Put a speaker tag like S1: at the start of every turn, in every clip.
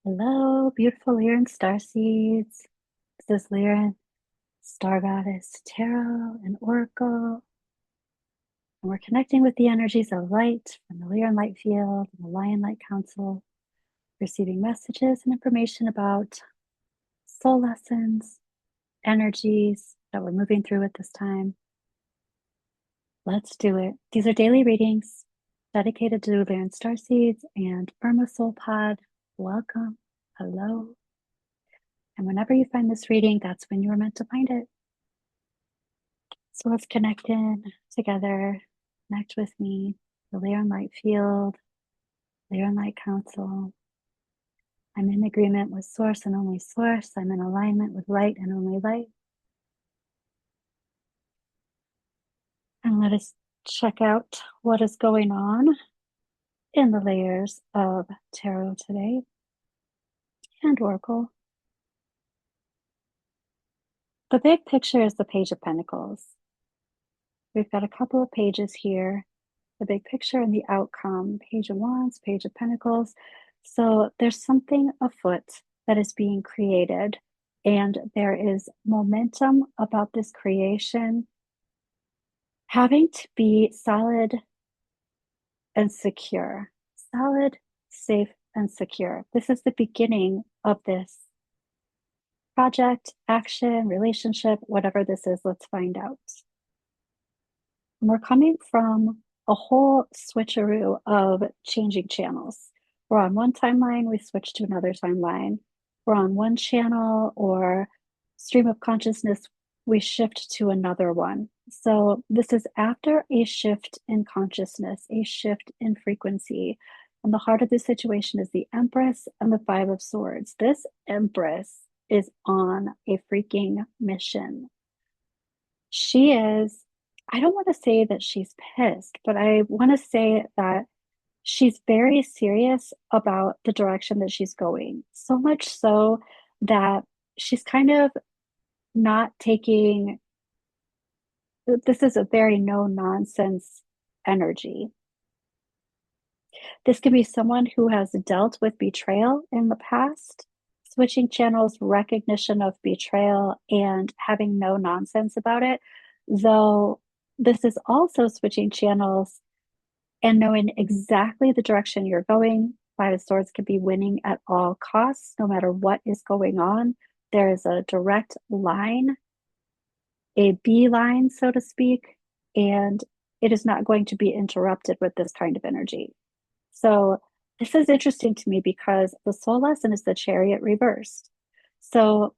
S1: Hello, beautiful Lyran Starseeds. This is Lyran, Star Goddess Tarot and Oracle. And we're connecting with the energies of light from the Lyran Light Field and the Lion Light Council, receiving messages and information about soul lessons, energies that we're moving through at this time. Let's do it. These are daily readings dedicated to Lyran Starseeds and Urmah Soul Pod. Welcome. Hello. And whenever you find this reading, that's when you were meant to find it. So let's connect in together. Connect with me, the Lyran Light Field, Lyran Light Council. I'm in agreement with Source and only Source. I'm in alignment with light and only light. And let us check out what is going on in the layers of tarot today and Oracle. The big picture is the Page of Pentacles. We've got a couple of pages here, the big picture and the outcome, Page of Wands, Page of Pentacles. So there's something afoot that is being created, and there is momentum about this creation having to be solid and secure, solid, safe, and secure. This is the beginning of this project, action, relationship, whatever this is. Let's find out. And we're coming from a whole switcheroo of changing channels. We're on one timeline, we switch to another timeline. We're on one channel or stream of consciousness, we shift to another one. So this is after a shift in consciousness, a shift in frequency. And the heart of the situation is the Empress and the Five of Swords. This Empress is on a freaking mission. She is, I don't want to say that she's pissed, but I want to say that she's very serious about the direction that she's going. So much so that she's kind of not taking, this is a very no nonsense energy. This can be someone who has dealt with betrayal in the past, switching channels, recognition of betrayal, and having no nonsense about it. Though this is also switching channels and knowing exactly the direction you're going. Five of Swords can be winning at all costs, no matter what is going on. There is a direct line, a beeline, so to speak, and it is not going to be interrupted with this kind of energy. So this is interesting to me because the soul lesson is the Chariot reversed. So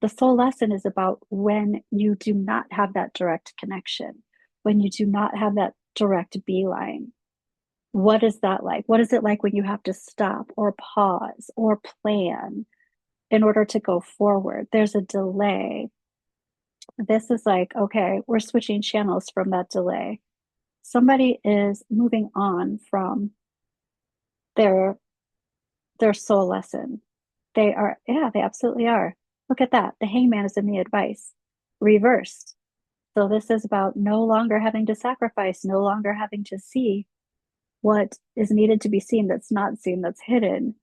S1: the soul lesson is about when you do not have that direct connection, when you do not have that direct beeline. What is that like? What is it like when you have to stop or pause or plan in order to go forward? There's a delay. This is like, okay, we're switching channels from that delay. Somebody is moving on from their soul lesson. They are, yeah, they absolutely are. Look at that. The hangman is in the advice, reversed. So this is about no longer having to sacrifice, no longer having to see what is needed to be seen that's not seen, that's hidden.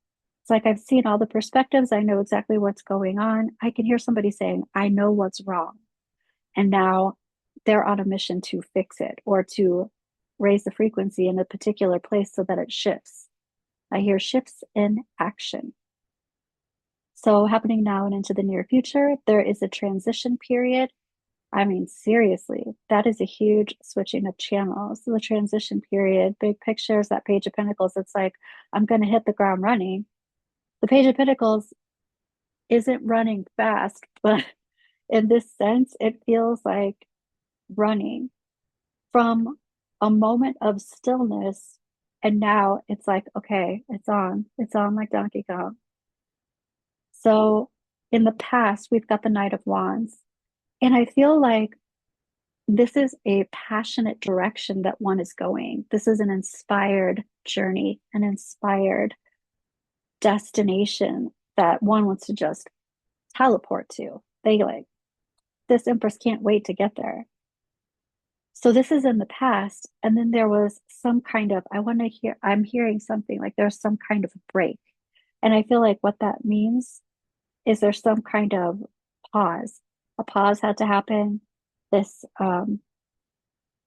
S1: It's like I've seen all the perspectives. I know exactly what's going on. I can hear somebody saying, I know what's wrong. And now they're on a mission to fix it or to raise the frequency in a particular place so that it shifts. I hear shifts in action. So, happening now and into the near future, there is a transition period. I mean, seriously, that is a huge switching of channels. The transition period, big pictures, that Page of Pentacles, it's like, I'm going to hit the ground running. The Page of Pentacles isn't running fast, but in this sense, it feels like running from a moment of stillness. And now it's like, okay, it's on like Donkey Kong. So in the past, we've got the Knight of Wands. And I feel like this is a passionate direction that one is going. This is an inspired journey, an inspired destination that one wants to just teleport to. They like, this Empress can't wait to get there. So this is in the past. And then there was some kind of, I'm hearing something like there's some kind of break. And I feel like what that means is there's some kind of pause. A pause had to happen. This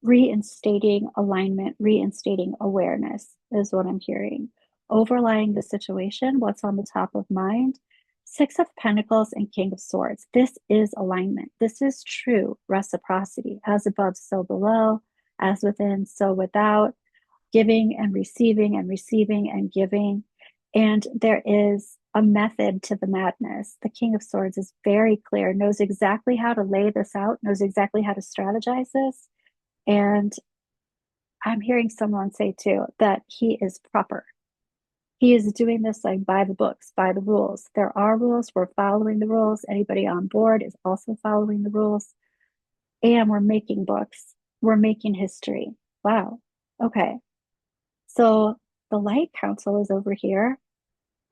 S1: reinstating alignment, reinstating awareness is what I'm hearing. Overlying the situation, what's on the top of mind? Six of Pentacles and King of Swords. This is alignment. This is true reciprocity. As above, so below. As within, so without. Giving and receiving and receiving and giving. And there is a method to the madness. The King of Swords is very clear, knows exactly how to lay this out, knows exactly how to strategize this. And I'm hearing someone say too that he is proper. He is doing this like by the books, by the rules. There are rules. We're following the rules. Anybody on board is also following the rules. And we're making books. We're making history. Wow. Okay. So the light council is over here,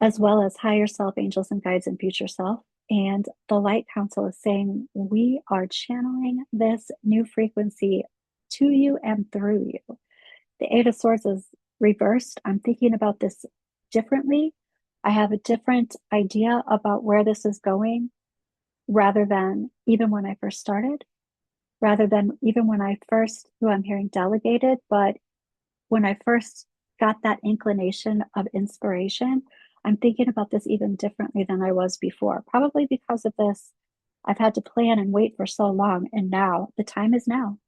S1: as well as higher self, angels and guides, and future self. And the light council is saying, we are channeling this new frequency to you and through you. The Eight of Swords is reversed. I'm thinking about this differently. I have a different idea about where this is going rather than even when I first started, rather than even when I first, who I'm hearing delegated, but when I first got that inclination of inspiration, I'm thinking about this even differently than I was before. Probably because of this, I've had to plan and wait for so long. And now the time is now.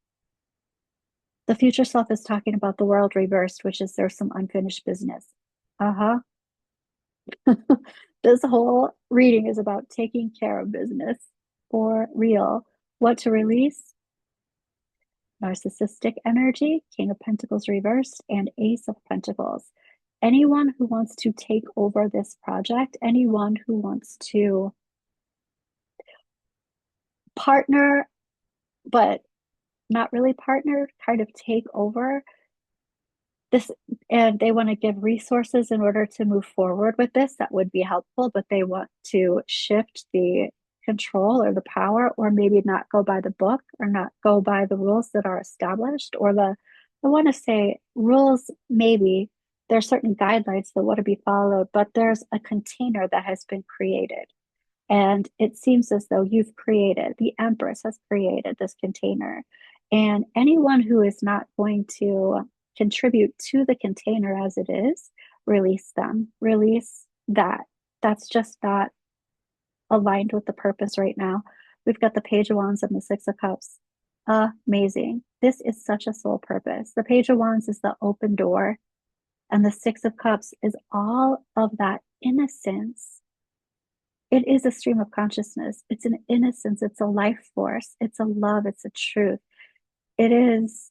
S1: The future self is talking about the world reversed, which is there's some unfinished business. Uh huh. This whole reading is about taking care of business for real. What to release? Narcissistic energy, King of Pentacles reversed, and Ace of Pentacles. Anyone who wants to take over this project, anyone who wants to partner, but not really partner, kind of take over this, and they want to give resources in order to move forward with this, that would be helpful, but they want to shift the control or the power, or maybe not go by the book or not go by the rules that are established, or I want to say rules, maybe there are certain guidelines that want to be followed, but there's a container that has been created. And it seems as though the Empress has created this container. And anyone who is not going to contribute to the container as it is, release them, release that. That's just not aligned with the purpose right now. We've got the Page of Wands and the Six of Cups. Amazing. This is such a soul purpose. The Page of Wands is the open door, and the Six of Cups is all of that innocence. It is a stream of consciousness. It's an innocence. It's a life force. It's a love. It's a truth. It is,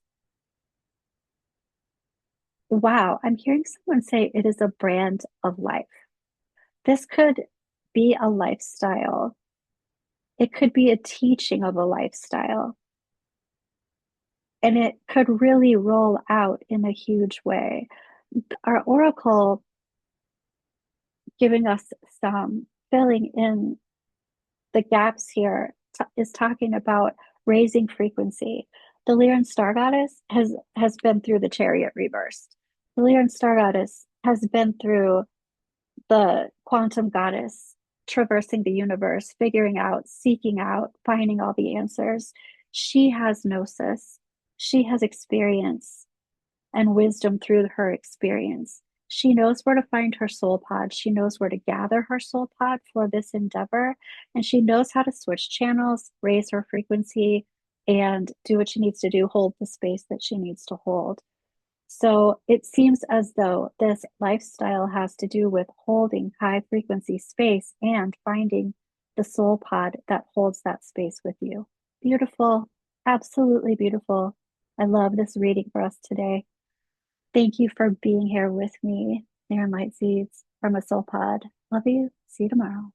S1: wow. I'm hearing someone say it is a brand of life. This could be a lifestyle. It could be a teaching of a lifestyle. And it could really roll out in a huge way. Our oracle giving us some filling in the gaps here is talking about raising frequency. The Lyran Star Goddess has been through the Chariot reversed. The Lyran Star Goddess has been through the Quantum Goddess, traversing the universe, figuring out, seeking out, finding all the answers. She has gnosis. She has experience and wisdom through her experience. She knows where to find her soul pod. She knows where to gather her soul pod for this endeavor. And she knows how to switch channels, raise her frequency, and do what she needs to do, hold the space that she needs to hold. So it seems as though this lifestyle has to do with holding high frequency space and finding the soul pod that holds that space with you. Beautiful, absolutely beautiful. I love this reading for us today. Thank you for being here with me, Lyran Light Seeds from a Soul Pod. Love you. See you tomorrow.